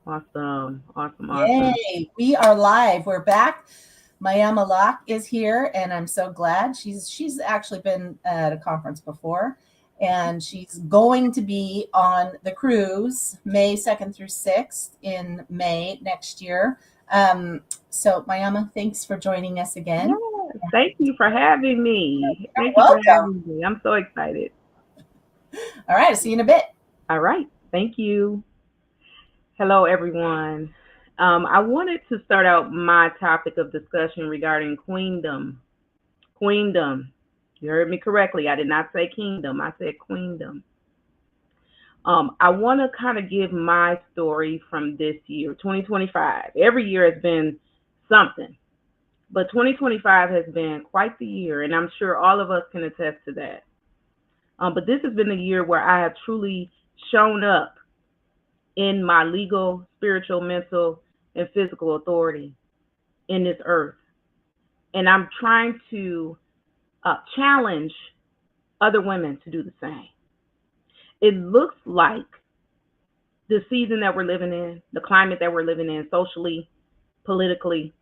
Awesome. Awesome. Awesome. Yay, we are live. We're back. Myama Locke is here, and I'm so glad. She's actually been at a conference before, and she's going to be on the cruise May 2nd through 6th in May next year. So, Myama, thanks for joining us again. Yes. Thank you for having me. You're Thank you for welcome. having me. I'm so excited. All right, I'll see you in a bit. All right. Thank you. Hello, everyone. I wanted to start out my topic of discussion regarding queendom. Queendom. You heard me correctly. I did not say kingdom. I said queendom. I want to kind of give my story from this year, 2025. Every year has been something, but 2025 has been quite the year, and I'm sure all of us can attest to that. But this has been the year where I have truly shown up in my legal, spiritual, mental, and physical authority in this earth. And I'm trying to challenge other women to do the same. It looks like the season that we're living in, the climate that we're living in, socially, politically,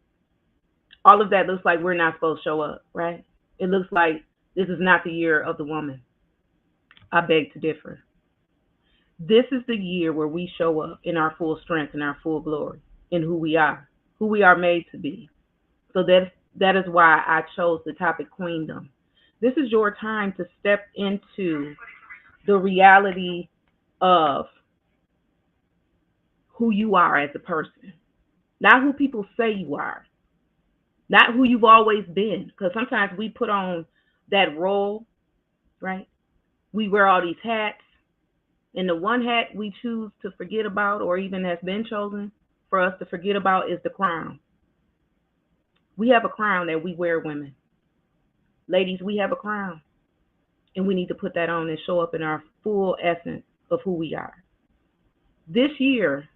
all of that looks like we're not supposed to show up, right? It looks like this is not the year of the woman. I beg to differ. This is the year where we show up in our full strength and our full glory in who we are made to be. So that is why I chose the topic queendom. This is your time to step into the reality of who you are as a person, not who people say you are, not who you've always been. Because sometimes we put on that role, right? We wear all these hats, and the one hat we choose to forget about, or even has been chosen for us to forget about, is the crown. We have a crown that we wear, women. Ladies, we have a crown, and we need to put that on and show up in our full essence of who we are. This year,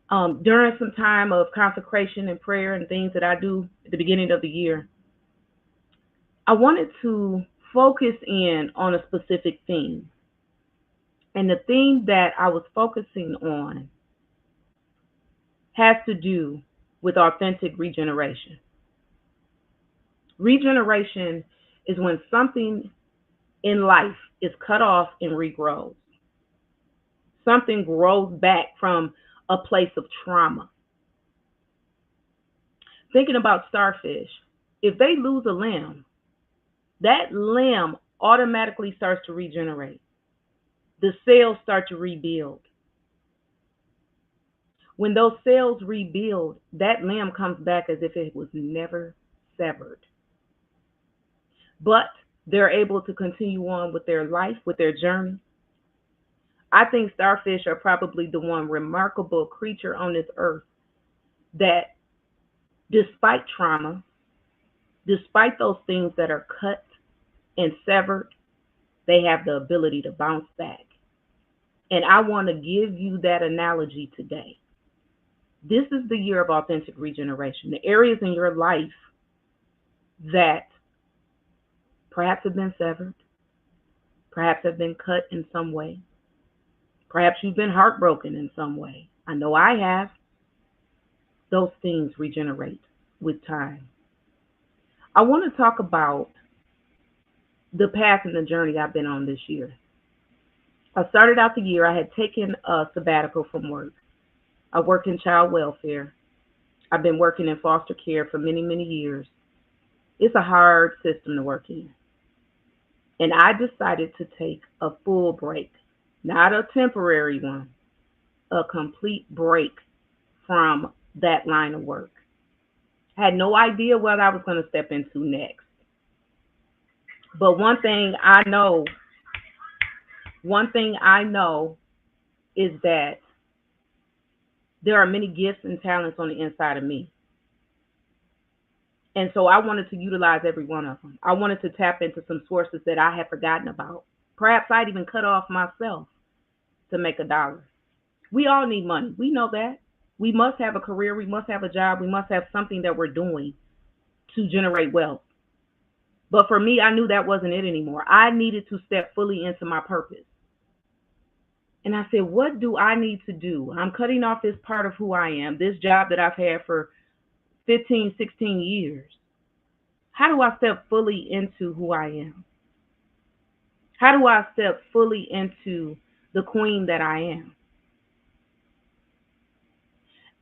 during some time of consecration and prayer and things that I do at the beginning of the year, I wanted to focus in on a specific theme. And the theme that I was focusing on has to do with authentic regeneration. Regeneration is when something in life is cut off and regrows. Something grows back from a place of trauma. Thinking about starfish, if they lose a limb, that limb automatically starts to regenerate. The cells start to rebuild. When those cells rebuild, that limb comes back as if it was never severed. But they're able to continue on with their life, with their journey. I think starfish are probably the one remarkable creature on this earth that, despite trauma, despite those things that are cut and severed, they have the ability to bounce back. And I want to give you that analogy today. This is the year of authentic regeneration. The areas in your life that perhaps have been severed, perhaps have been cut in some way, perhaps you've been heartbroken in some way. I know I have. Those things regenerate with time. I want to talk about the path and the journey I've been on this year. I started out the year, I had taken a sabbatical from work. I worked in child welfare. I've been working in foster care for many, many years. It's a hard system to work in. And I decided to take a full break, not a temporary one, a complete break from that line of work. I had no idea what I was going to step into next. But one thing I know is that there are many gifts and talents on the inside of me. And so I wanted to utilize every one of them. I wanted to tap into some sources that I had forgotten about. Perhaps I'd even cut off myself to make a dollar. We all need money. We know that. We must have a career. We must have a job. We must have something that we're doing to generate wealth. But for me, I knew that wasn't it anymore. I needed to step fully into my purpose. And I said, what do I need to do? I'm cutting off this part of who I am, this job that I've had for 15, 16 years. How do I step fully into who I am? How do I step fully into the queen that I am?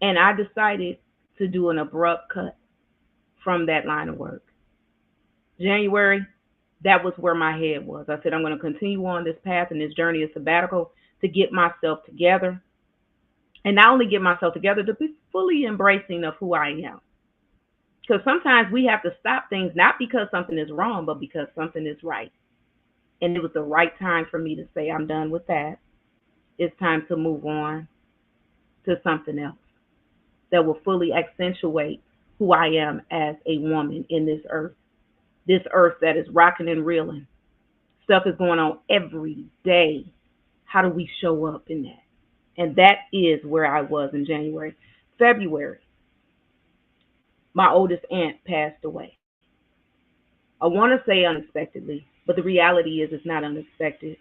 And I decided to do an abrupt cut from that line of work. January, that was where my head was. I said, I'm going to continue on this path and this journey of sabbatical to get myself together. And not only get myself together, to be fully embracing of who I am. Because sometimes we have to stop things not because something is wrong, but because something is right. And it was the right time for me to say, I'm done with that. It's time to move on to something else that will fully accentuate who I am as a woman in this earth. This earth that is rocking and reeling. Stuff is going on every day. How do we show up in that? And that is where I was in January. February, my oldest aunt passed away. I want to say unexpectedly, but the reality is it's not unexpected.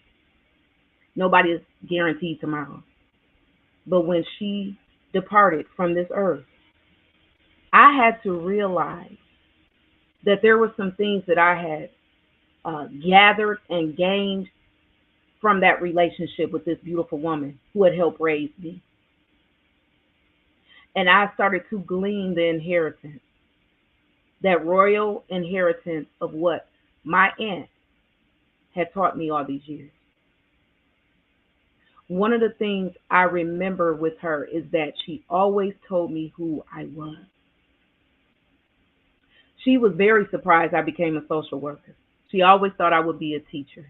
Nobody is guaranteed tomorrow. But when she departed from this earth, I had to realize that there were some things that I had gathered and gained from that relationship with this beautiful woman who had helped raise me. And I started to glean the inheritance, that royal inheritance of what my aunt had taught me all these years. One of the things I remember with her is that she always told me who I was. She was very surprised I became a social worker. She always thought I would be a teacher.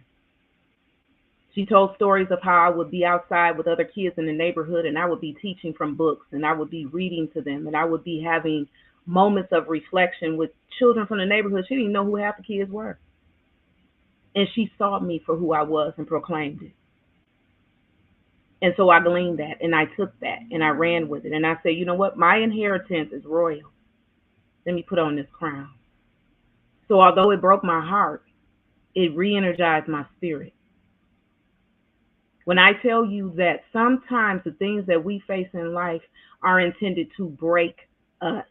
She told stories of how I would be outside with other kids in the neighborhood and I would be teaching from books and I would be reading to them and I would be having moments of reflection with children from the neighborhood. She didn't know who half the kids were. And she saw me for who I was and proclaimed it. And so I gleaned that and I took that and I ran with it. And I said, you know what? My inheritance is royal. Let me put on this crown. So although it broke my heart, it re energized my spirit. When I tell you that sometimes the things that we face in life are intended to break us,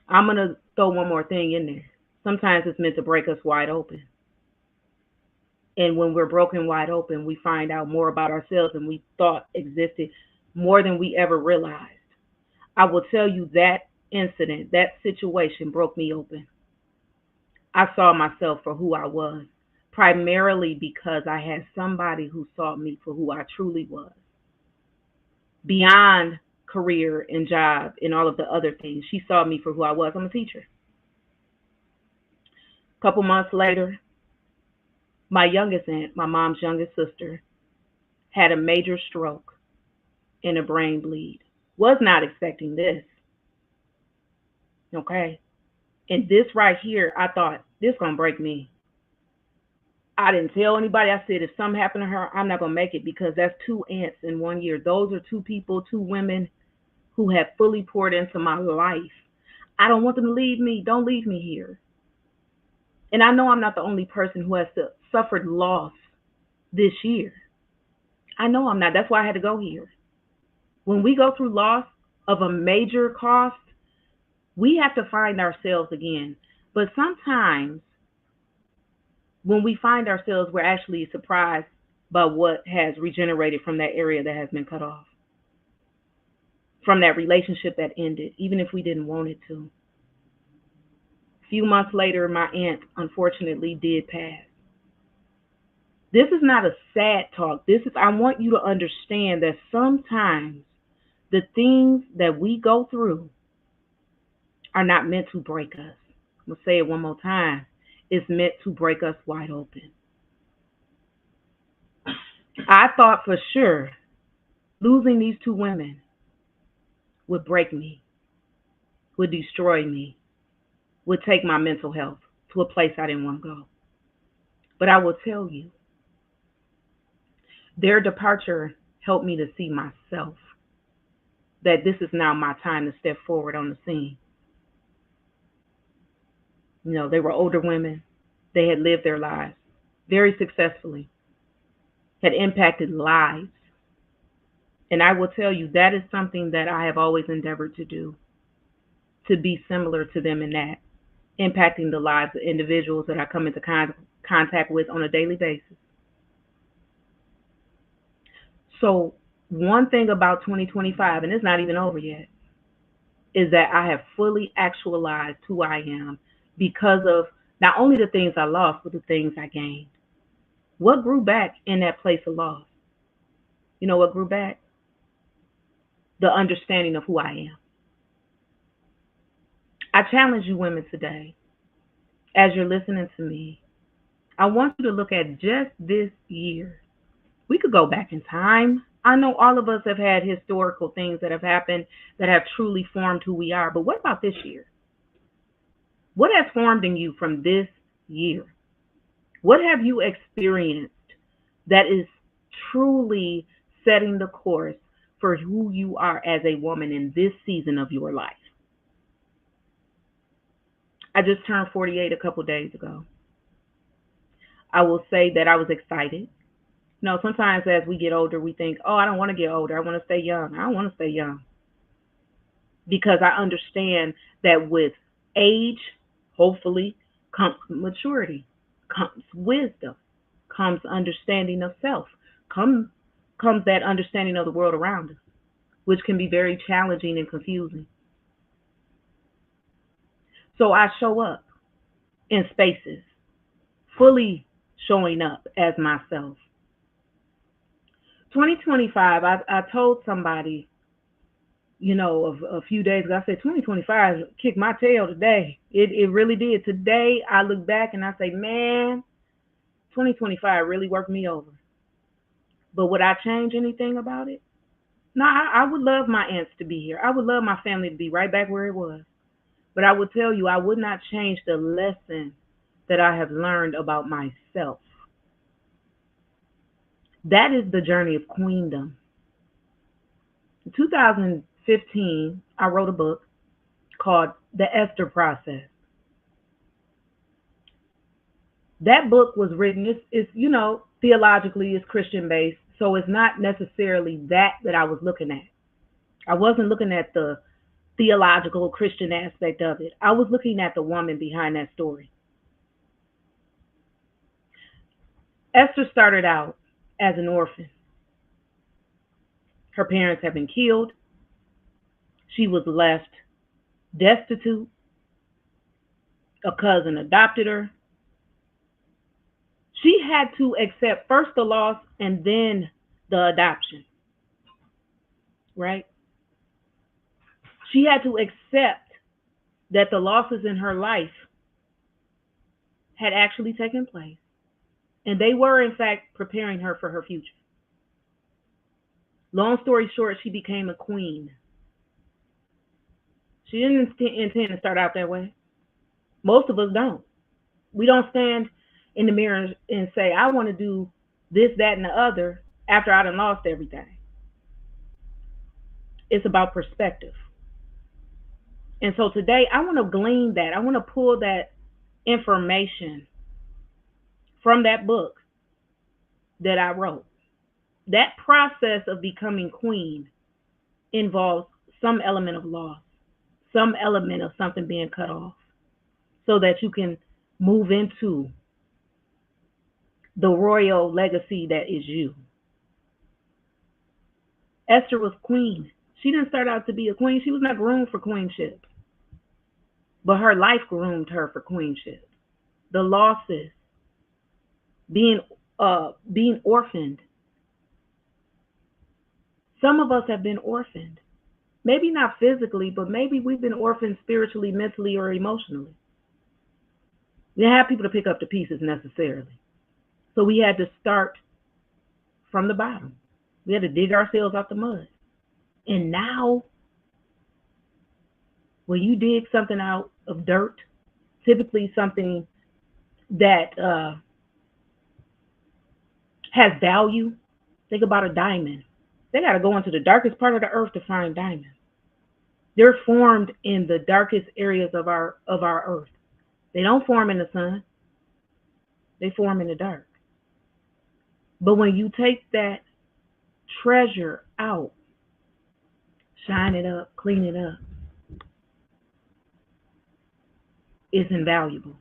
I'm going to throw one more thing in there. Sometimes it's meant to break us wide open. And when we're broken wide open, we find out more about ourselves than we thought existed, more than we ever realized. I will tell you that incident, that situation broke me open. I saw myself for who I was, primarily because I had somebody who saw me for who I truly was. Beyond career and job and all of the other things, she saw me for who I was. I'm a teacher. A couple months later, my youngest aunt, my mom's youngest sister, had a major stroke and a brain bleed. Was not expecting this, okay? And this right here, I thought, this gonna break me. I didn't tell anybody. I said, if something happened to her, I'm not gonna make it because that's two aunts in 1 year. Those are two people, two women who have fully poured into my life. I don't want them to leave me. Don't leave me here. And I know I'm not the only person who has suffered loss this year. I know I'm not. That's why I had to go here. When we go through loss of a major cost, we have to find ourselves again. But sometimes when we find ourselves, we're actually surprised by what has regenerated from that area that has been cut off, from that relationship that ended, even if we didn't want it to. A few months later, my aunt unfortunately did pass. This is not a sad talk. This is, I want you to understand that sometimes the things that we go through are not meant to break us. I'm going to say it one more time. It's meant to break us wide open. I thought for sure losing these two women would break me, would destroy me, would take my mental health to a place I didn't want to go. But I will tell you, their departure helped me to see myself, that this is now my time to step forward on the scene. You know, they were older women. They had lived their lives very successfully. had impacted lives. And I will tell you, that is something that I have always endeavored to do, to be similar to them in that, impacting the lives of individuals that I come into contact with on a daily basis. So, one thing about 2025, and it's not even over yet, is that I have fully actualized who I am because of not only the things I lost, but the things I gained. What grew back in that place of loss? You know what grew back? The understanding of who I am. I challenge you women today, as you're listening to me, I want you to look at just this year. We could go back in time. I know all of us have had historical things that have happened that have truly formed who we are, but what about this year? What has formed in you from this year? What have you experienced that is truly setting the course for who you are as a woman in this season of your life? I just turned 48 a couple days ago. I will say that I was excited. No, sometimes as we get older, we think, oh, I don't want to get older. I want to stay young. I don't want to stay young because I understand that with age, hopefully, comes maturity, comes wisdom, comes understanding of self, comes, comes that understanding of the world around us, which can be very challenging and confusing. So I show up in spaces, fully showing up as myself. 2025, I told somebody, a few days ago, I said 2025 kicked my tail today. It really did. Today, I look back and I say, man, 2025 really worked me over. But would I change anything about it? No, I would love my aunts to be here. I would love my family to be right back where it was. But I would tell you, I would not change the lesson that I have learned about myself. That is the journey of queendom. In 2015, I wrote a book called The Esther Process. That book was written, theologically, it's Christian based. So it's not necessarily that I was looking at. I wasn't looking at the theological Christian aspect of it. I was looking at the woman behind that story. Esther started out as an orphan. Her parents had been killed. She was left destitute. A cousin adopted her. She had to accept first the loss and then the adoption, right? She had to accept that the losses in her life had actually taken place. And they were, in fact, preparing her for her future. Long story short, she became a queen. She didn't intend to start out that way. Most of us don't. We don't stand in the mirror and say, I want to do this, that, and the other after I done lost everything. It's about perspective. And so today, I want to glean that. I want to pull that information from that book that I wrote. That process of becoming queen involves some element of loss, some element of something being cut off, so that you can move into the royal legacy that is you. Esther was queen. She didn't start out to be a queen. She was not groomed for queenship, but her life groomed her for queenship. The losses, being being orphaned. Some of us have been orphaned. Maybe not physically, but maybe we've been orphaned spiritually, mentally, or emotionally. We didn't have people to pick up the pieces necessarily. So we had to start from the bottom. We had to dig ourselves out the mud. And now, when you dig something out of dirt, typically something that has value, think about a diamond. They got to go into the darkest part of the earth to find diamonds. They're formed in the darkest areas of our earth. They don't form in the sun. They form in the dark. But when you take that treasure out, shine it up, clean it up, it's invaluable.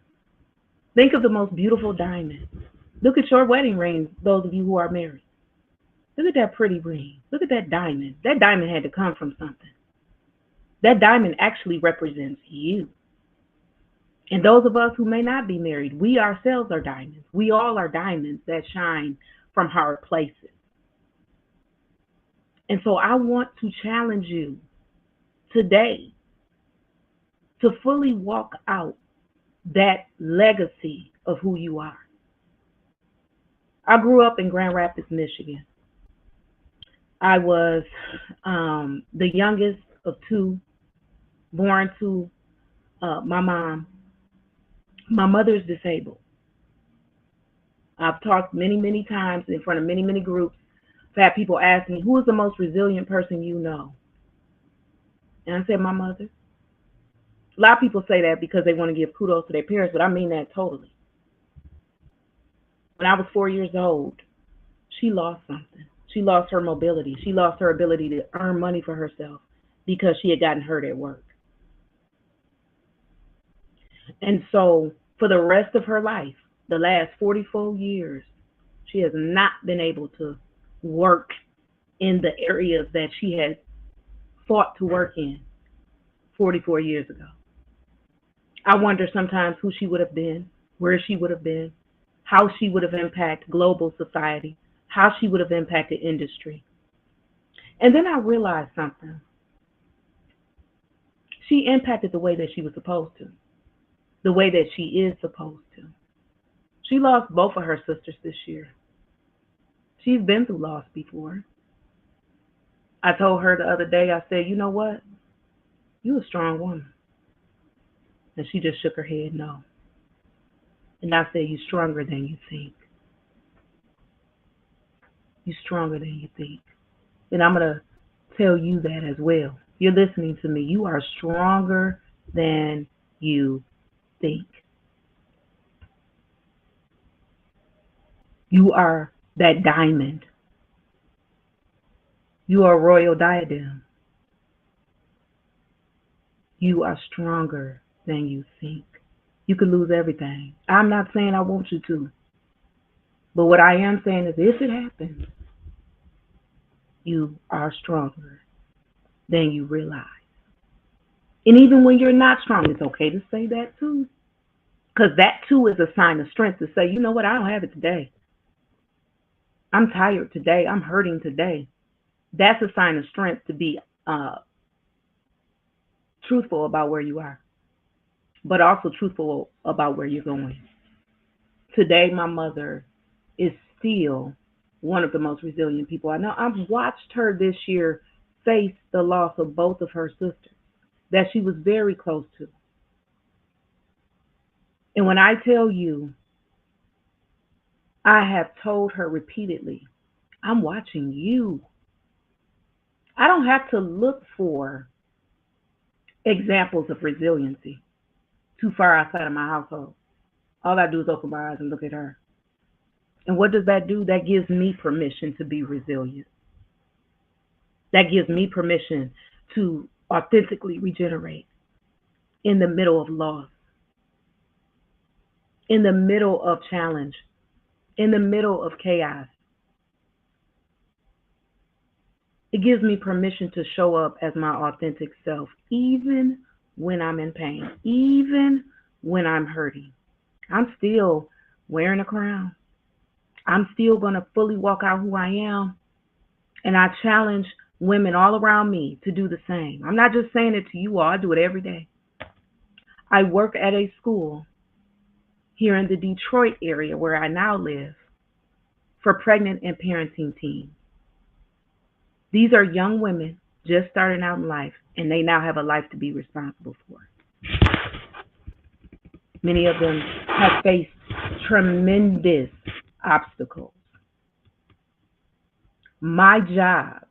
Think of the most beautiful diamond. Look at your wedding ring, those of you who are married. Look at that pretty ring. Look at that diamond. That diamond had to come from something. That diamond actually represents you. And those of us who may not be married, we ourselves are diamonds. We all are diamonds that shine from hard places. And so I want to challenge you today to fully walk out that legacy of who you are. I grew up in Grand Rapids, Michigan. I was the youngest of two, born to my mom. My mother's disabled. I've talked many, many times in front of many, many groups. I've had people ask me, who is the most resilient person you know? And I said, my mother. A lot of people say that because they want to give kudos to their parents, but I mean that totally. When I was 4 years old, she lost something. She lost her mobility. She lost her ability to earn money for herself because she had gotten hurt at work. And so for the rest of her life, the last 44 years, she has not been able to work in the areas that she had fought to work in 44 years ago. I wonder sometimes who she would have been, where she would have been, how she would have impacted global society, how she would have impacted industry. And then I realized something. She impacted the way that she was supposed to, the way that she is supposed to. She lost both of her sisters this year. She's been through loss before. I told her the other day, I said, you know what? You're a strong woman. And she just shook her head no. And I said, you're stronger than you think. You're stronger than you think. And I'm going to tell you that as well. You're listening to me. You are stronger than you think. You are that diamond. You are a royal diadem. You are stronger than you think. You could lose everything. I'm not saying I want you to. But what I am saying is if it happens, you are stronger than you realize. And even when you're not strong, it's okay to say that too. Because that too is a sign of strength to say, you know what, I don't have it today. I'm tired today. I'm hurting today. That's a sign of strength to be truthful about where you are, but also truthful about where you're going. Today, my mother is still one of the most resilient people I know. I've watched her this year face the loss of both of her sisters that she was very close to. And when I tell you, I have told her repeatedly, I'm watching you. I don't have to look for examples of resiliency too far outside of my household. All I do is open my eyes and look at her. And what does that do? That gives me permission to be resilient. That gives me permission to authentically regenerate in the middle of loss, in the middle of challenge, in the middle of chaos. It gives me permission to show up as my authentic self, even when I'm in pain, even when I'm hurting. I'm still wearing a crown. I'm still going to fully walk out who I am. And I challenge women all around me to do the same. I'm not just saying it to you all, I do it every day. I work at a school here in the Detroit area where I now live for pregnant and parenting teams. These are young women just starting out in life, and they now have a life to be responsible for. Many of them have faced tremendous obstacles. My job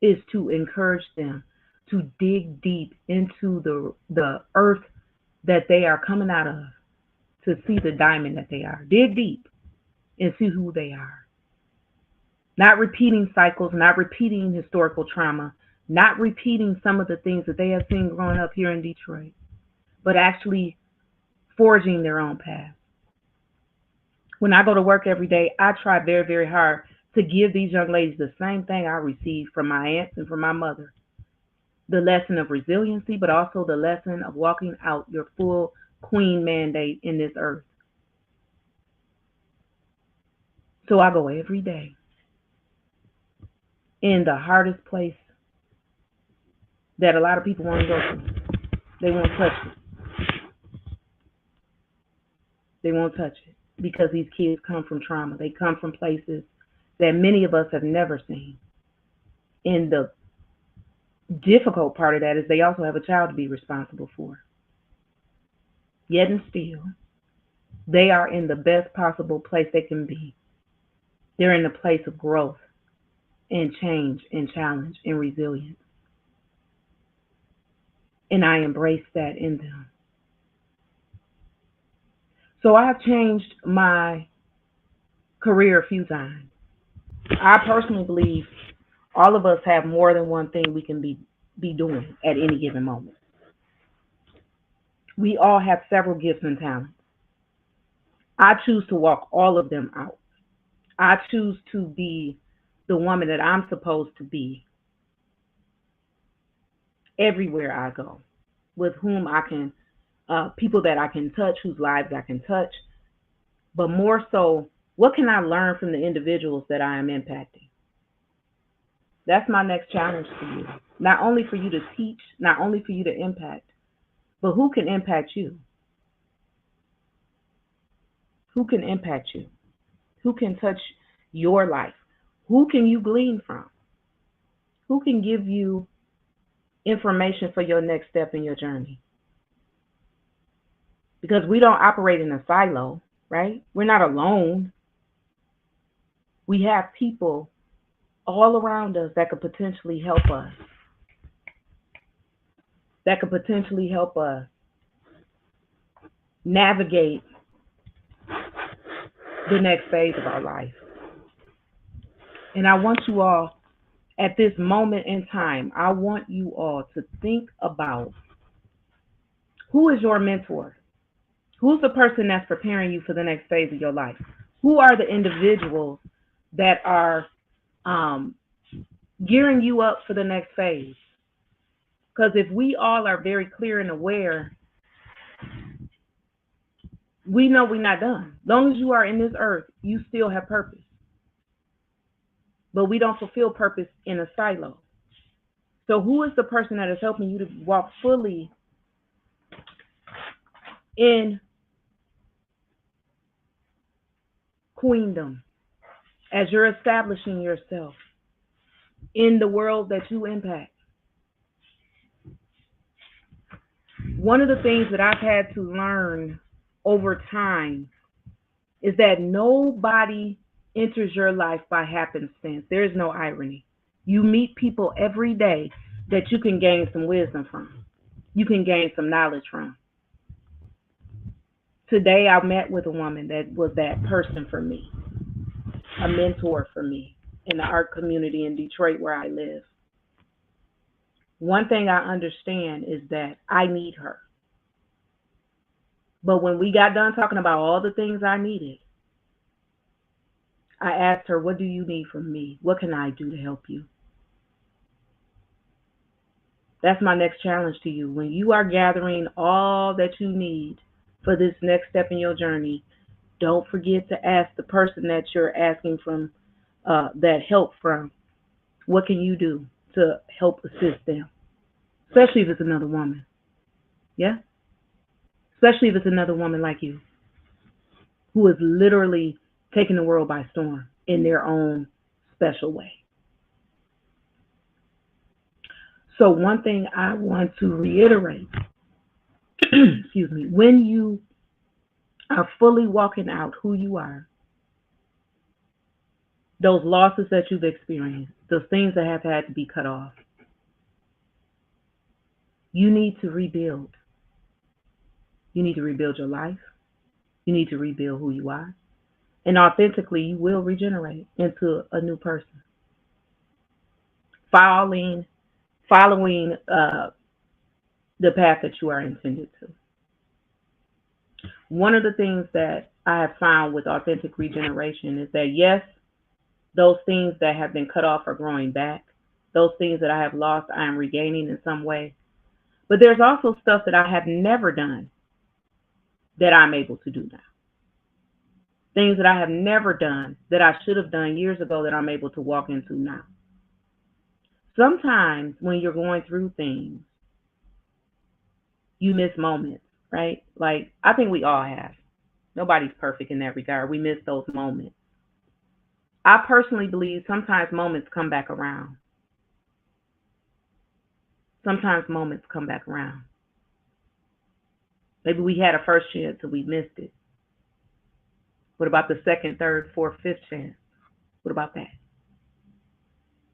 is to encourage them to dig deep into the earth that they are coming out of to see the diamond that they are. Dig deep. and see who they are. Not repeating cycles, not repeating historical trauma, not repeating some of the things that they have seen growing up here in Detroit, but actually forging their own path. When I go to work every day, I try very, very hard to give these young ladies the same thing I received from my aunts and from my mother, the lesson of resiliency, but also the lesson of walking out your full queen mandate in this earth. So I go every day in the hardest place that a lot of people won't go to. They won't touch it. They won't touch it because these kids come from trauma. They come from places that many of us have never seen. And the difficult part of that is they also have a child to be responsible for. Yet and still, they are in the best possible place they can be. They're in the place of growth and change and challenge and resilience. And I embrace that in them. So I've changed my career a few times. I personally believe all of us have more than one thing we can be doing at any given moment. We all have several gifts and talents. I choose to walk all of them out. I choose to be the woman that I'm supposed to be everywhere I go, with whom I can, people that I can touch, whose lives I can touch, but more so, what can I learn from the individuals that I am impacting? That's my next challenge to you. Not only for you to teach, not only for you to impact, but who can impact you? Who can impact you? Who can touch your life? Who can you glean from? Who can give you information for your next step in your journey? Because we don't operate in a silo, right? We're not alone. We have people all around us that could potentially help us, that could potentially help us navigate the next phase of our life. And I want you all, at this moment in time, I want you all to think about who is your mentor? Who's the person that's preparing you for the next phase of your life? Who are the individuals that are um, gearing you up for the next phase? Because if we all are very clear and aware, we know we're not done. As long as you are in this earth, you still have purpose. But we don't fulfill purpose in a silo. So who is the person that is helping you to walk fully in queendom as you're establishing yourself in the world that you impact? One of the things that I've had to learn over time is that nobody enters your life by happenstance. There is no irony. You meet people every day that you can gain some wisdom from, you can gain some knowledge from. Today, I met with a woman that was that person for me, a mentor for me in the art community in Detroit where I live. One thing I understand is that I need her. But when we got done talking about all the things I needed, I asked her, what do you need from me? What can I do to help you? That's my next challenge to you. When you are gathering all that you need for this next step in your journey, don't forget to ask the person that you're asking from that help from, what can you do to help assist them? Especially if it's another woman. Yeah? Especially if it's another woman like you who is literally taking the world by storm in their own special way. So one thing I want to reiterate, excuse me, when you are fully walking out who you are, those losses that you've experienced, those things that have had to be cut off, you need to rebuild. You need to rebuild your life. You need to rebuild who you are. And authentically, you will regenerate into a new person, following following the path that you are intended to. One of the things that I have found with authentic regeneration is that yes, those things that have been cut off are growing back. Those things that I have lost, I am regaining in some way. But there's also stuff that I have never done that I'm able to do now. Things that I have never done that I should have done years ago that I'm able to walk into now. Sometimes when you're going through things, you miss moments, right? Like, I think we all have. Nobody's perfect in that regard. We miss those moments. I personally believe sometimes moments come back around. Sometimes moments come back around. Maybe we had a first chance and we missed it. What about the second, third, fourth, fifth chance? What about that?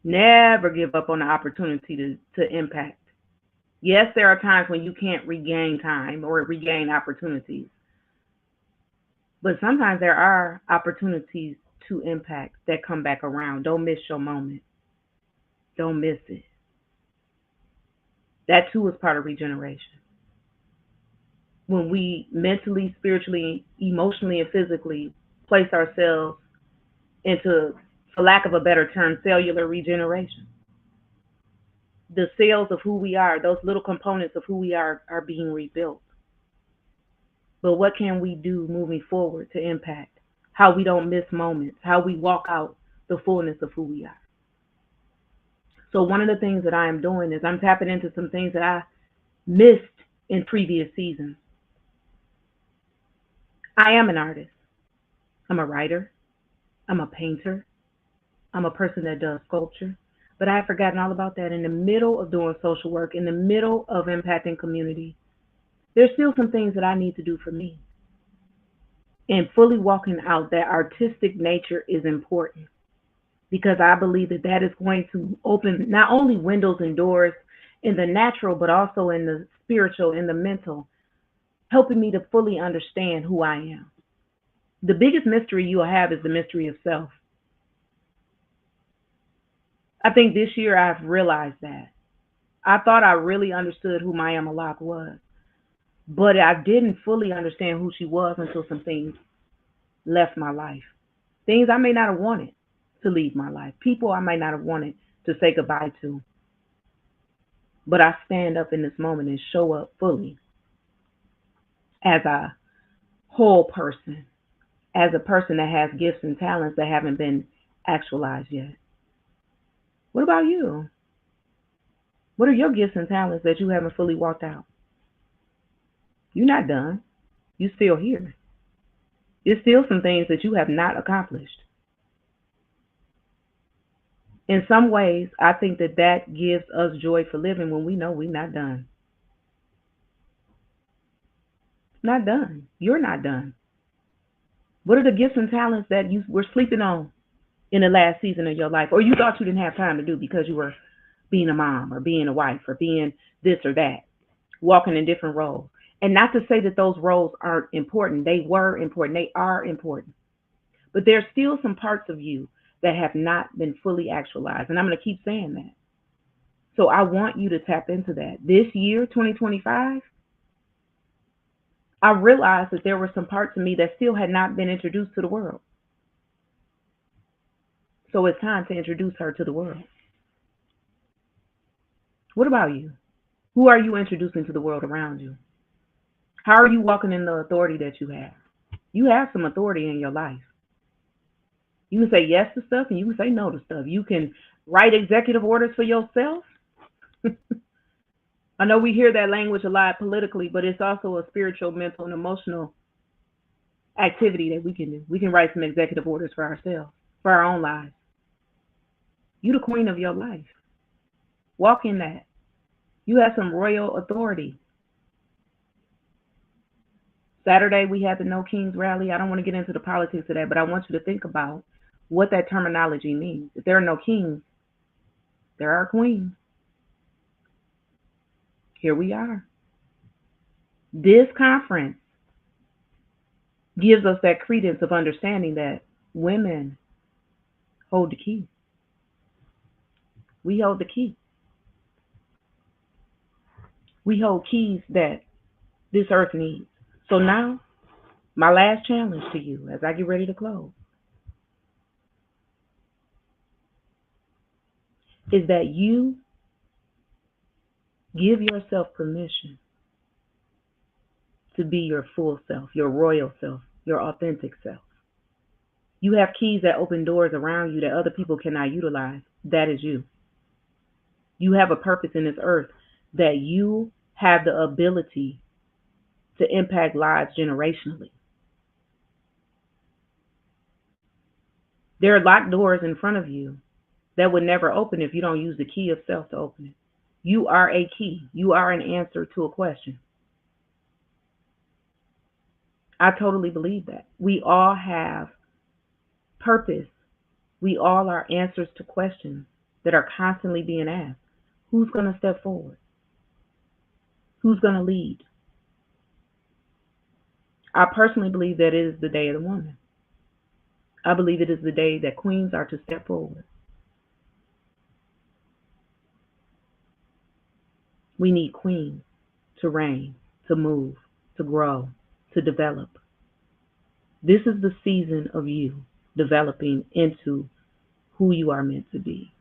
Never give up on the opportunity to impact. Yes, there are times when you can't regain time or regain opportunities, but sometimes there are opportunities to impact that come back around. Don't miss your moment. Don't miss it. That too is part of regeneration. When we mentally, spiritually, emotionally, and physically place ourselves into, for lack of a better term, cellular regeneration. The cells of who we are, those little components of who we are being rebuilt. But what can we do moving forward to impact how we don't miss moments, how we walk out the fullness of who we are? So one of the things that I am doing is I'm tapping into some things that I missed in previous seasons. I am an artist. I'm a writer. I'm a painter. I'm a person that does sculpture. But I have forgotten all about that in the middle of doing social work, in the middle of impacting community. There's still some things that I need to do for me. And fully walking out that artistic nature is important because I believe that that is going to open not only windows and doors in the natural, but also in the spiritual, in the mental, helping me to fully understand who I am. The biggest mystery you will have is the mystery of self. I think this year I've realized that. I thought I really understood who Myama Locke was, but I didn't fully understand who she was until some things left my life. Things I may not have wanted to leave my life. People I might not have wanted to say goodbye to. But I stand up in this moment and show up fully as a whole person, as a person that has gifts and talents that haven't been actualized yet. What about you? What are your gifts and talents that you haven't fully walked out? You're not done. You're still here. There's still some things that you have not accomplished. In some ways, I think that that gives us joy for living when we know we're not done. Not done. You're not done. What are the gifts and talents that you were sleeping on in the last season of your life, or you thought you didn't have time to do because you were being a mom or being a wife or being this or that, walking in different roles? And not to say that those roles aren't important. They were important. They are important. But there's still some parts of you that have not been fully actualized. And I'm going to keep saying that. So I want you to tap into that. This year, 2025, I realized that there were some parts of me that still had not been introduced to the world. So it's time to introduce her to the world. What about you? Who are you introducing to the world around you? How are you walking in the authority that you have? You have some authority in your life. You can say yes to stuff and you can say no to stuff. You can write executive orders for yourself. I know we hear that language a lot politically, but it's also a spiritual, mental, and emotional activity that we can do. We can write some executive orders for ourselves, for our own lives. You the queen of your life. Walk in that. You have some royal authority. Saturday we had the No Kings rally. I don't want to get into the politics of that, but I want you to think about what that terminology means. If there are no kings, there are queens. Here we are. This conference gives us that credence of understanding that Women hold the key. We hold the key. We hold keys that this earth needs. So now, my last challenge to you as I get ready to close is that you give yourself permission to be your full self, your royal self, your authentic self. You have keys that open doors around you that other people cannot utilize. That is you. You have a purpose in this earth that you have the ability to impact lives generationally. There are locked doors in front of you that would never open if you don't use the key of self to open it. You are a key. You are an answer to a question. I totally believe that. We all have purpose. We all are answers to questions that are constantly being asked. Who's going to step forward? Who's going to lead? I personally believe that it is the day of the woman. I believe it is the day that queens are to step forward. We need queens to reign, to move, to grow, to develop. This is the season of you developing into who you are meant to be.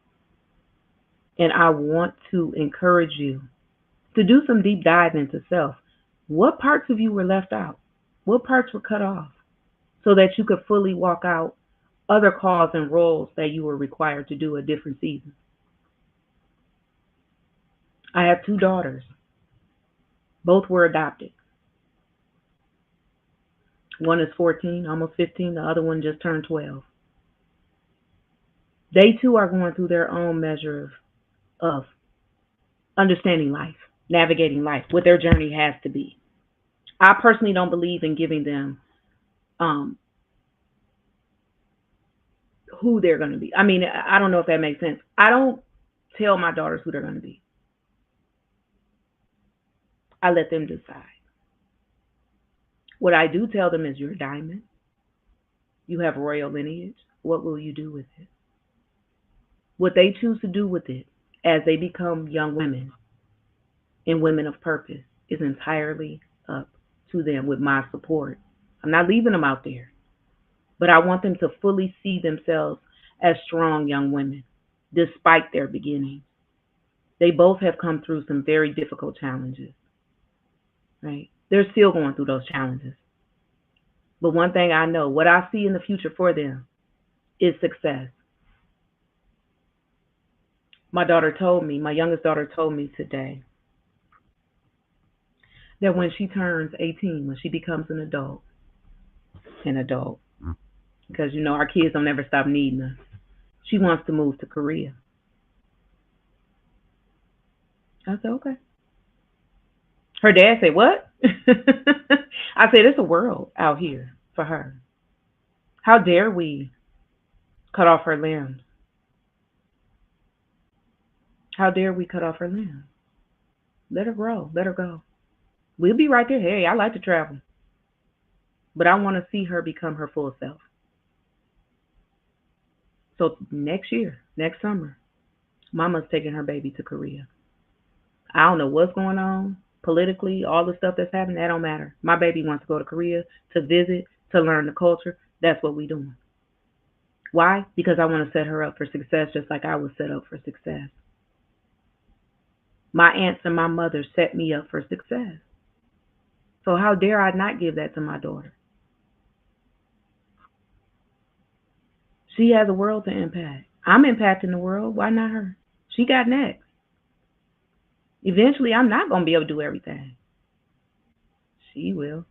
And I want to encourage you to do some deep dive into self. What parts of you were left out? What parts were cut off so that you could fully walk out other calls and roles that you were required to do at different seasons? I have two daughters. Both were adopted. One is 14, almost 15. The other one just turned 12. They too are going through their own measure of understanding life, navigating life, what their journey has to be. I personally don't believe in giving them um, who they're going to be. I mean, I don't know if that makes sense. I don't tell my daughters who they're going to be. I let them decide. What I do tell them is you're a diamond. You have royal lineage. What will you do with it? What they choose to do with it as they become young women and women of purpose is entirely up to them with my support. I'm not leaving them out there, but I want them to fully see themselves as strong young women despite their beginnings. They both have come through some very difficult challenges, right? They're still going through those challenges. But one thing I know, what I see in the future for them is success. My youngest daughter told me today that when she turns 18, when she becomes an adult, because our kids don't ever stop needing us, she wants to move to Korea. I said, okay. Her dad said, what? I said, it's a world out here for her. How dare we cut off her limbs? How dare we cut off her limbs? Let her grow. Let her go. We'll be right there. Hey, I like to travel. But I want to see her become her full self. So next year, next summer, Mama's taking her baby to Korea. I don't know what's going on politically, all the stuff that's happening, that don't matter. My baby wants to go to Korea to visit, to learn the culture. That's what we doing. Why? Because I want to set her up for success just like I was set up for success. My aunts and my mother set me up for success. So how dare I not give that to my daughter? She has a world to impact. I'm impacting the world. Why not her? She got next. Eventually, I'm not going to be able to do everything. She will.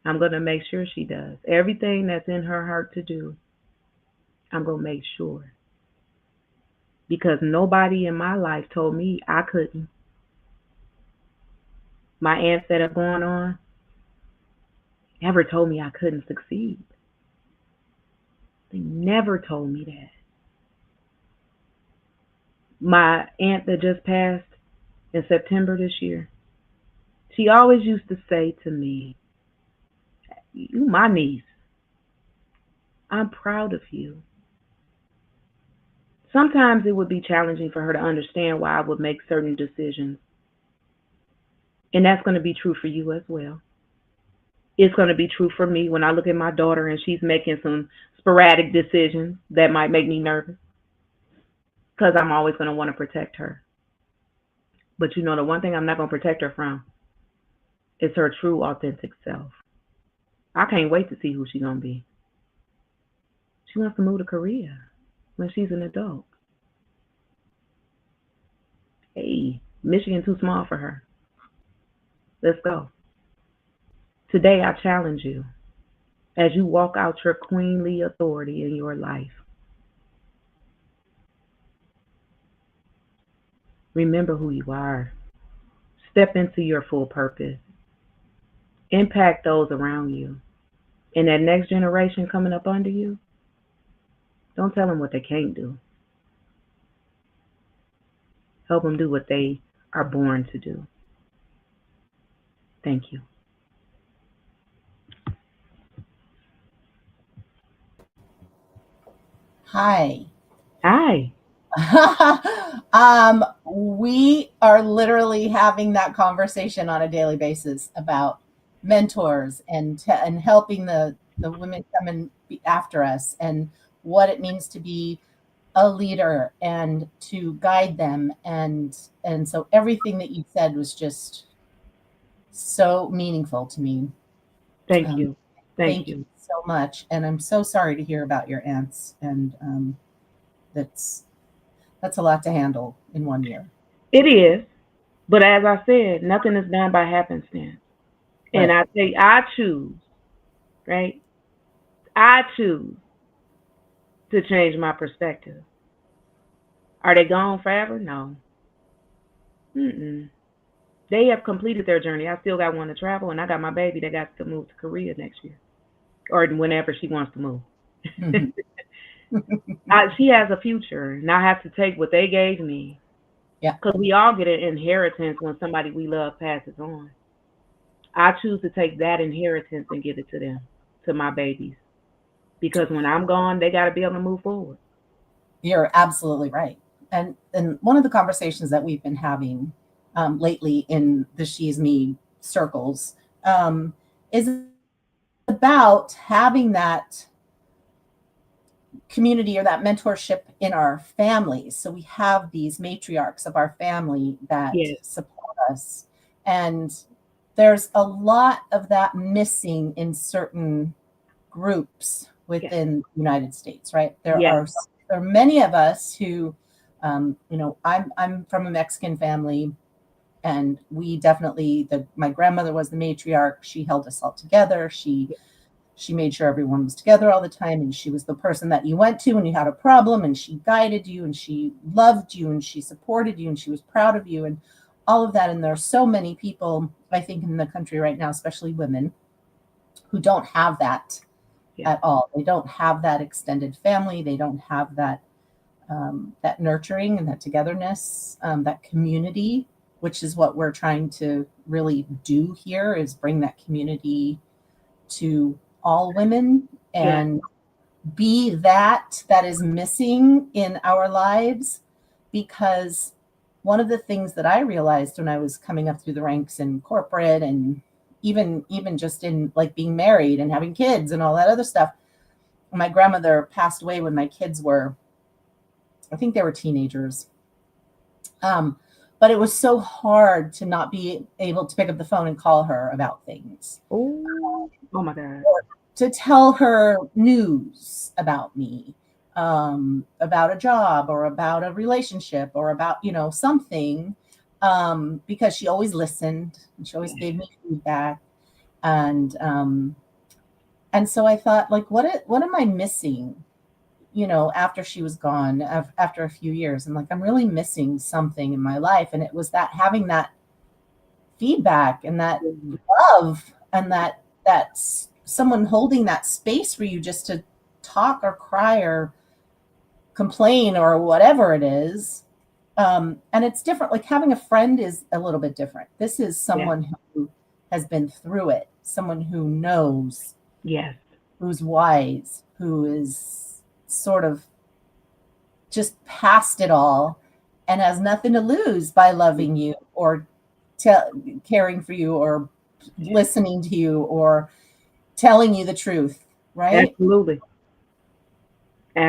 I'm going to make sure she does. Everything that's in her heart to do, I'm going to make sure. Because nobody in my life told me I couldn't. My aunts that have gone on never told me I couldn't succeed. They never told me that. My aunt that just passed in September this year, she always used to say to me, you my niece. I'm proud of you. Sometimes it would be challenging for her to understand why I would make certain decisions. And that's going to be true for you as well. It's going to be true for me when I look at my daughter and she's making some sporadic decisions that might make me nervous because I'm always going to want to protect her. But the one thing I'm not going to protect her from is her true, authentic self. I can't wait to see who she's going to be. She wants to move to Korea when she's an adult. Hey, Michigan too small for her. Let's go. Today I challenge you as you walk out your queenly authority in your life. Remember who you are. Step into your full purpose. Impact those around you. And that next generation coming up under you, don't tell them what they can't do. Help them do what they are born to do. Thank you. Hi. Hi. We are literally having that conversation on a daily basis about mentors and helping the women come and be after us and what it means to be a leader and to guide them and so everything that you said was just so meaningful to me. Thank Um, you. Thank Thank you you. so much, and I'm so sorry to hear about your aunts, and that's that's a lot to handle in 1 year. It is. But as I said, nothing is done by happenstance. And Right. I say, I choose, right? I choose to change my perspective. Are they gone forever? No. Mm-mm. They have completed their journey. I still got one to travel, and I got my baby that got to move to Korea next year or whenever she wants to move. Mhm. She has a future, and I have to take what they gave me Yeah, because we all get an inheritance when somebody we love passes on. I choose to take that inheritance and give it to them, to my babies, because when I'm gone, they got to be able to move forward. you're absolutely right. And one of the conversations that we've been having lately in the She's Me circles is about having that community or that mentorship in our families. So we have these matriarchs of our family that Yes, support us. And there's a lot of that missing in certain groups yes, within the United States, right? yes, There are many of us who, I'm from a Mexican family, and we definitely my grandmother was the matriarch. She held us all together. She made sure everyone was together all the time, and she was the person that you went to when you had a problem, and she guided you, and she loved you, and she supported you, and she was proud of you, and all of that. And there are so many people, I think, in the country right now, especially women, who don't have that yes, at all. They don't have that extended family. They don't have that nurturing and that togetherness, that community, which is what we're trying to really do here, is bring that community to all women yes, and be that is missing in our lives. Because one of the things that I realized when I was coming up through the ranks in corporate, and even just in like being married and having kids and all that other stuff, my grandmother passed away when my kids were, I think they were teenagers. um, but it was so hard to not be able to pick up the phone and call her about things, oh, oh my God. or to tell her news about me, about a job or about a relationship or about, something, because she always listened and she always Yes, gave me feedback. And and so I thought, like, what am I missing? After she was gone, after a few years, I'm like, I'm really missing something in my life. And it was that having that feedback and that yes, love, and that someone holding that space for you just to talk or cry or complain or whatever it is. And it's different. Like, having a friend is a little bit different. This is yes, someone who has been through it, someone who knows, yes, who's wise. who is sort of just past it all and has nothing to lose by loving you or caring for you or listening to you or telling you the truth, right? Absolutely.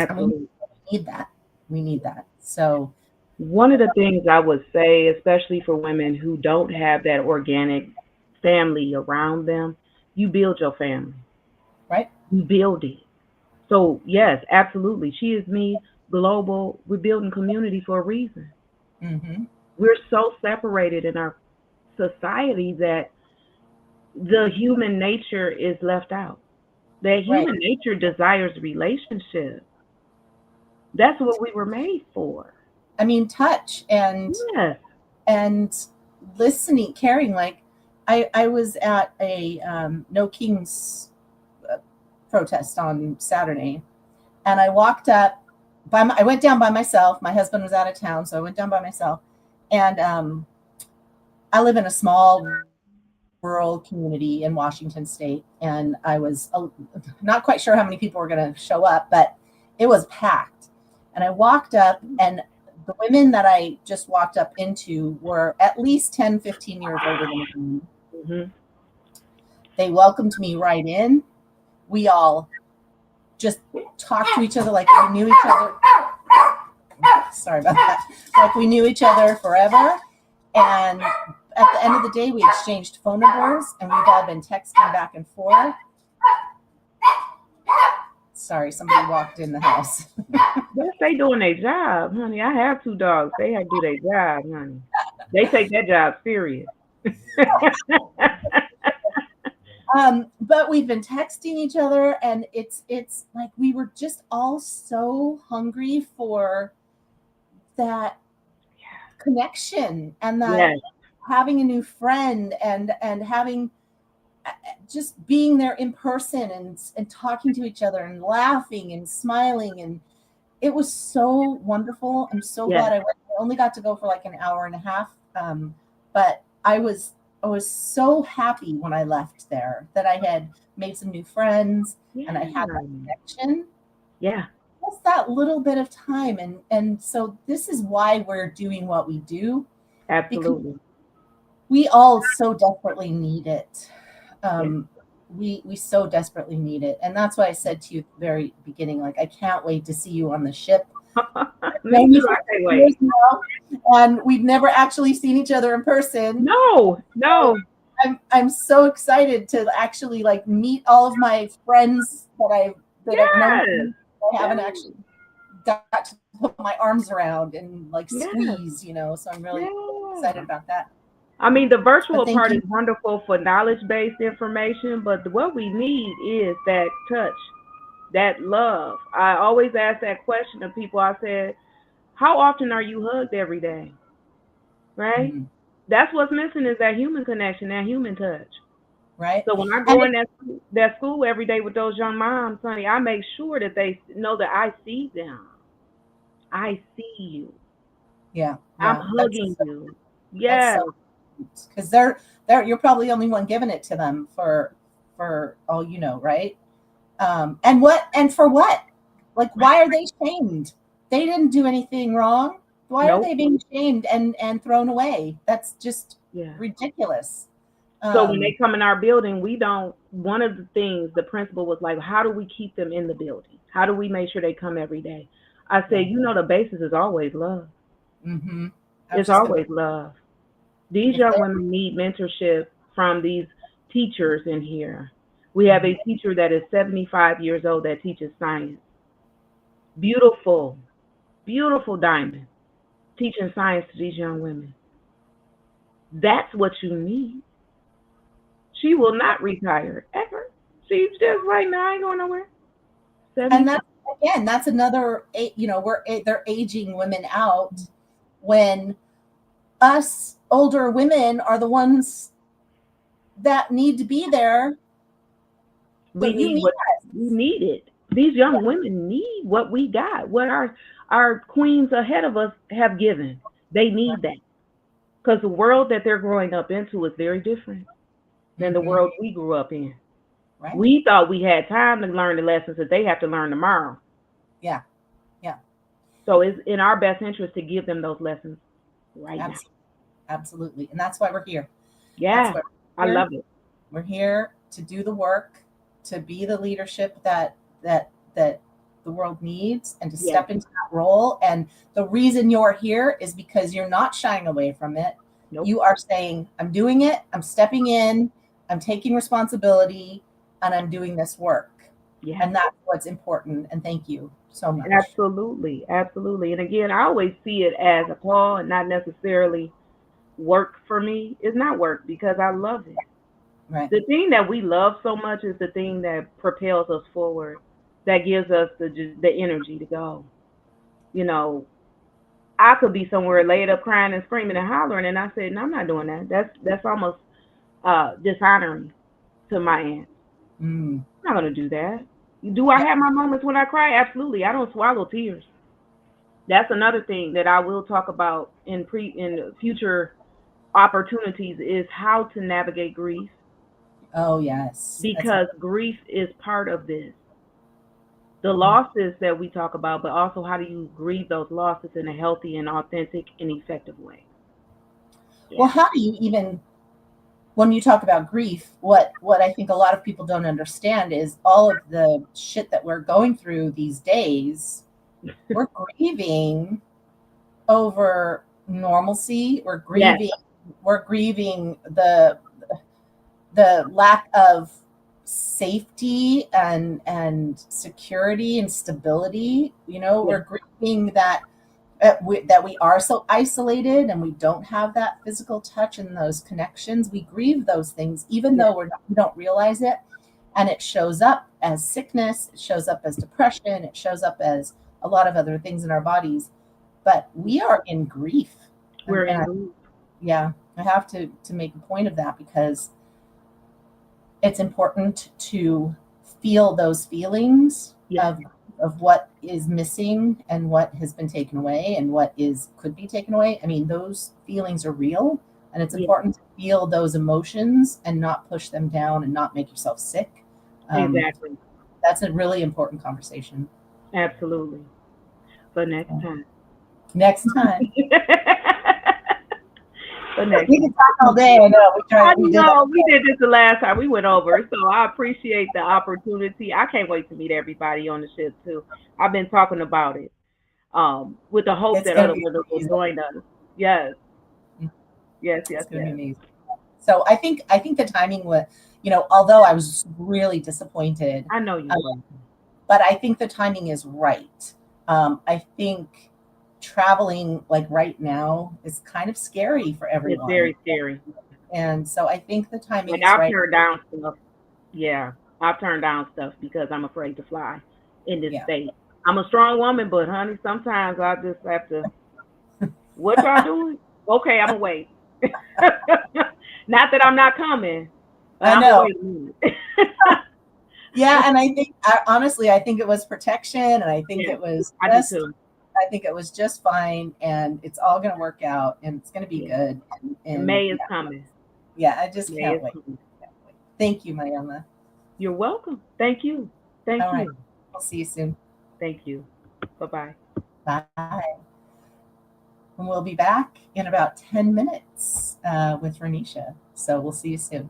I mean, Absolutely. we need that. We need that. So, One of the things I would say, especially for women who don't have that organic family around them, you build your family. right? You build it. So, yes, absolutely. She is me global. We're building community for a reason. Mm-hmm. We're so separated in our society that the human nature is left out. That Right. human nature desires relationship. That's what we were made for. I mean, touch Yes. and listening, caring. Like, I was at a No Kings uh, protest on Saturday, and I walked up I went down by myself. My husband was out of town, so I went down by myself. And I live in a small rural community in Washington State, and I was not quite sure how many people were going to show up, but it was packed. And I walked up, and the women that I just walked up into were at least 10, 15 years older than me. Hmm. They welcomed me right in. We all just talked to each other like we knew each other. Sorry about that. Like we knew each other forever. And at the end of the day, we exchanged phone numbers and we've all been texting back and forth. Sorry, somebody walked in the house. Yes, they doing their job, honey. I have two dogs. They have to do their job, honey. They take that job serious. But we've been texting each other, and it's like we were just all so hungry for that connection and that Yes, having a new friend and having just being there in person and talking to each other and laughing and smiling, and it was so wonderful. I'm so yes, glad I went. I only got to go for like an hour and a half, but I was so happy when I left there that I had made some new friends and I had yeah, that connection. yeah, Just that little bit of time, and so this is why we're doing what we do, because absolutely. we all so desperately need it. Yeah. Um, we so desperately need it, and that's why I said to you at the very beginning, like I can't wait to see you on the ship. I've Me known you too. for I can't years wait. now, and we've never actually seen each other in person. No, So no. I'm so excited to actually like meet all of my friends that I've known. Yes, I haven't yes, actually got to put my arms around and like yes, squeeze. So I'm really excited yeah. about that. I mean, the But virtual thank part you. is wonderful for knowledge-based information, but what we need is that touch, that love. I always ask that question of people. I said, how often are you hugged every day? Right? Mhm. That's what's missing is that human connection, that human touch. Right? So when I And go in that school every day with those young moms, honey, I make sure that they know that I see them. I see you. yeah, I'm yeah, hugging you. that's Yes. so because they're you're probably the only one giving it to them for all you know, right? And for what? Like, why are they shamed? They didn't do anything wrong. Why are Nope. they being shamed and thrown away? That's just Yeah. ridiculous. So when they Um, come in our building, we don't. One of the things the principal was like, how do we keep them in the building? How do we make sure they come every day? I yeah. said, the basis is always love. Mm-hmm. I was It's just gonna. always love. These If young they. women need mentorship from these teachers in here. We have Mhm. a teacher that is 75 years old that teaches science. Beautiful, beautiful diamond, teaching science to these young women. That's what you need. She will not retire ever. She's just like, no, I ain't going nowhere. And 75. that's again, that's another. They're aging women out when us older women are the ones that need to be there. We But you need need what we us. needed. These Yeah. young women need what we got, what our queens ahead of us have given. They need that because the world that they're growing up into is very different than the Mm-hmm. world we grew up in. right? We thought we had time to learn the lessons that they have to learn tomorrow. Yeah, yeah, So it's in our best interest to give them those lessons right now. absolutely, absolutely. And that's why we're here. That's Yeah, why I we're here. love it. We're here to do the work, to be the leadership that the world needs, and to Yes. step into that role. And the reason you're here is because you're not shying away from it. Nope. You are saying, I'm doing it, I'm stepping in, I'm taking responsibility, and I'm doing this work. Yeah. And that's what's important. And thank you so much. Absolutely. Absolutely. And again, I always see it as a call and not necessarily work for me. It's not work because I love it. Right. The thing that we love so much is the thing that propels us forward, that gives us the energy to go. You know, I could be somewhere laid up crying and screaming and hollering, and I said, "No, I'm not doing that. That's almost dishonoring to my aunt. Mm. I'm not gonna do that. Do I Yeah. have my moments when I cry? Absolutely. I don't swallow tears. That's another thing that I will talk about in future opportunities is how to navigate grief Oh, yes. That's because grief is part of this. The mm. losses that we talk about, but also how do you grieve those losses in a healthy and authentic and effective way? Well, Yeah. how do you even, when you talk about grief, what I think a lot of people don't understand is all of the shit that we're going through these days. We're grieving over normalcy. Yes. We're grieving the lack of safety and security and stability. You know, Yes. we're grieving that we are so isolated and we don't have that physical touch and those connections. We grieve those things, even Yes. though we don't realize it. And it shows up as sickness, it shows up as depression, it shows up as a lot of other things in our bodies. But we are in grief. We're And in grief. yeah, I have to make a point of that because it's important to feel those feelings Yes. of what is missing and what has been taken away and what is could be taken away. I mean, those feelings are real, and it's Yes. important to feel those emotions and not push them down and not make yourself sick. Um, Exactly. that's a really important conversation. Absolutely. For next time. Next time, For next we time. can talk all day. I know I we did know we that. did this the last time we went over, so I appreciate the opportunity. I can't wait to meet everybody on the ship too. I've been talking about it, with the hope It's that going to other be women will amazing. join us. Yes, yes, yes, It's going to be yes. amazing. So I think the timing was, although I was really disappointed, I know you will. but I think the timing is right. I think traveling like right now is kind of scary for It's everyone, very scary. and so I think the timing Like is I've right. turned down stuff. Yeah, I've turned down stuff because I'm afraid to fly in this Yeah, state. I'm a strong woman, but honey, sometimes I just have to. What y'all doing? Okay, I'm gonna wait. Not that I'm not coming, but I I'm gonna know. wait a minute. Yeah, and honestly, I think it was protection, and Yeah, I do too. I think it was just fine, and it's all going to work out, and it's going to be Yeah, good. and And May is yeah, coming. yeah, I just May can't is wait. coming. Thank you, Myama. You're welcome. Thank you. Thank All right, you. we'll see you soon. Thank you. Bye bye. Bye. And we'll be back in about 10 minutes with Renisha. So we'll see you soon.